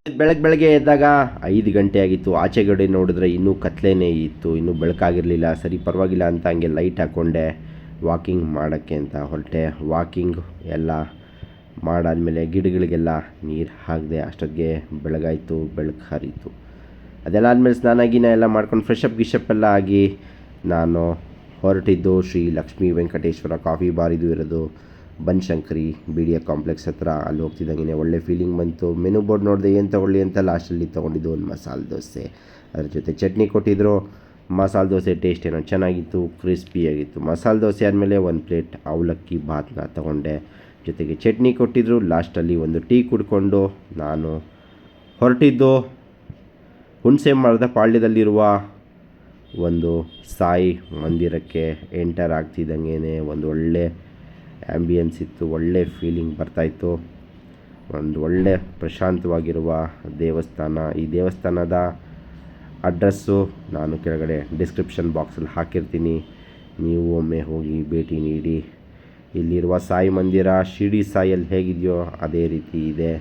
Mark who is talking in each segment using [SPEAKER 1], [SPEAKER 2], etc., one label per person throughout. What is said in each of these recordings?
[SPEAKER 1] ಬೆಳಗ್ಗೆ ಎದ್ದಾಗ 5 ಗಂಟೆ ಆಗಿತ್ತು. ಆಚೆಗಡೆ ನೋಡಿದ್ರೆ ಇನ್ನೂ ಕತ್ಲೇನೇ ಇತ್ತು, ಇನ್ನೂ ಬೆಳಕಾಗಿರಲಿಲ್ಲ. ಸರಿ ಪರವಾಗಿಲ್ಲ ಅಂತ ಹಂಗೆ ಲೈಟ್ ಹಾಕ್ಕೊಂಡೆ ವಾಕಿಂಗ್ ಮಾಡೋಕ್ಕೆ ಅಂತ ಹೊರಟೆ. ವಾಕಿಂಗ್ ಎಲ್ಲ ಮಾಡಾದಮೇಲೆ ಗಿಡಗಳಿಗೆಲ್ಲ ನೀರು ಹಾಕಿದೆ. ಅಷ್ಟೊತ್ತಿಗೆ ಬೆಳಗಾಯಿತು, ಬೆಳಕು ಹರಿತು. ಅದೆಲ್ಲ ಆದಮೇಲೆ ಸ್ನಾನ ಗೀನ ಎಲ್ಲ ಮಾಡ್ಕೊಂಡು ಫ್ರೆಶಪ್ ಎಲ್ಲ ಆಗಿ ನಾನು ಹೊರಟಿದ್ದು ಶ್ರೀ ಲಕ್ಷ್ಮೀ ವೆಂಕಟೇಶ್ವರ ಕಾಫಿ ಬಾರ್ ಇದು ಇರೋದು Banashankari B D A complex ಹತ್ರ. ಅಲ್ಲಿ ಹೋಗ್ತಿದ್ದಂಗೆ ಒಳ್ಳೆ ಫೀಲಿಂಗ್ ಬಂತು. ಮೆನು ಬೋರ್ಡ್ ನೋಡಿದೆ, ಏನು ತೊಗೊಳ್ಳಿ ಅಂತ ಲಾಸ್ಟಲ್ಲಿ ತೊಗೊಂಡಿದ್ದು ಒಂದು ಮಸಾಲೆ ದೋಸೆ. ಅದ್ರ ಜೊತೆ ಚಟ್ನಿ ಕೊಟ್ಟಿದ್ದರು. ಮಸಾಲೆ ದೋಸೆ ಟೇಸ್ಟ್ ಏನೋ ಚೆನ್ನಾಗಿತ್ತು, ಕ್ರಿಸ್ಪಿಯಾಗಿತ್ತು. ಮಸಾಲೆ ದೋಸೆ ಆದಮೇಲೆ ಒಂದು ಪ್ಲೇಟ್ ಅವಲಕ್ಕಿ ಭಾತ್ನ ತೊಗೊಂಡೆ, ಜೊತೆಗೆ ಚಟ್ನಿ ಕೊಟ್ಟಿದ್ದರು. ಲಾಸ್ಟಲ್ಲಿ ಒಂದು ಟೀ ಕುಡ್ಕೊಂಡು ನಾನು ಹೊರಟಿದ್ದು ಹುಣಸೆ ಮರದ ಪಾಳ್ಯದಲ್ಲಿರುವ ಒಂದು ಸಾಯಿ ಮಂದಿರಕ್ಕೆ. ಎಂಟರ್ ಆಗ್ತಿದ್ದಂಗೆ ಒಂದು ಒಳ್ಳೆ ಆ್ಯಂಬಿಯನ್ಸ್ ಇತ್ತು, ಒಳ್ಳೆ ಫೀಲಿಂಗ್ ಬರ್ತಾಯಿತ್ತು. ಒಂದು ಒಳ್ಳೆ ಪ್ರಶಾಂತವಾಗಿರುವ ದೇವಸ್ಥಾನ. ಈ ದೇವಸ್ಥಾನದ ಅಡ್ರೆಸ್ಸು ನಾನು ಕೆಳಗಡೆ ಡಿಸ್ಕ್ರಿಪ್ಷನ್ ಬಾಕ್ಸಲ್ಲಿ ಹಾಕಿರ್ತೀನಿ, ನೀವು ಒಮ್ಮೆ ಹೋಗಿ ಭೇಟಿ ನೀಡಿ. ಇಲ್ಲಿರುವ ಸಾಯಿ ಮಂದಿರ ಶಿರ್ಡಿ ಸಾಯಲ್ಲಿ ಹೇಗಿದೆಯೋ ಅದೇ ರೀತಿ ಇದೆ.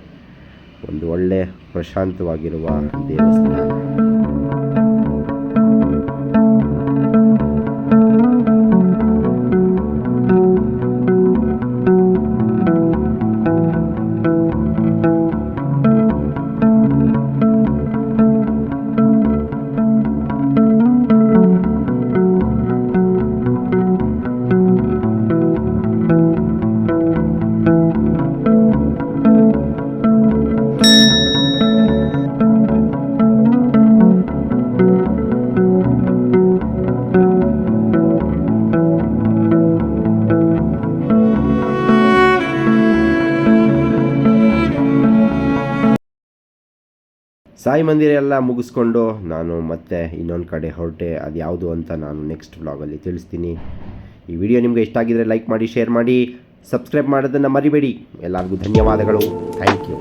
[SPEAKER 1] ಒಂದು ಒಳ್ಳೆ ಪ್ರಶಾಂತವಾಗಿರುವ ದೇವಸ್ಥಾನ. ಸಾಯಿ ಮಂದಿರ ಎಲ್ಲ ಮುಗಿಸ್ಕೊಂಡು ನಾನು ಮತ್ತೆ ಇನ್ನೊಂದು ಕಡೆ ಹೊರಟೆ. ಅದು ಯಾವುದು ಅಂತ ನಾನು ನೆಕ್ಸ್ಟ್ ವ್ಲಾಗಲ್ಲಿ ತಿಳಿಸ್ತೀನಿ. ಈ ವಿಡಿಯೋ ನಿಮಗೆ ಇಷ್ಟ ಆಗಿದರೆ ಲೈಕ್ ಮಾಡಿ, ಶೇರ್ ಮಾಡಿ, ಸಬ್ಸ್ಕ್ರೈಬ್ ಮಾಡೋದನ್ನು ಮರಿಬೇಡಿ. ಎಲ್ಲರಿಗೂ ಧನ್ಯವಾದಗಳು. Thank you.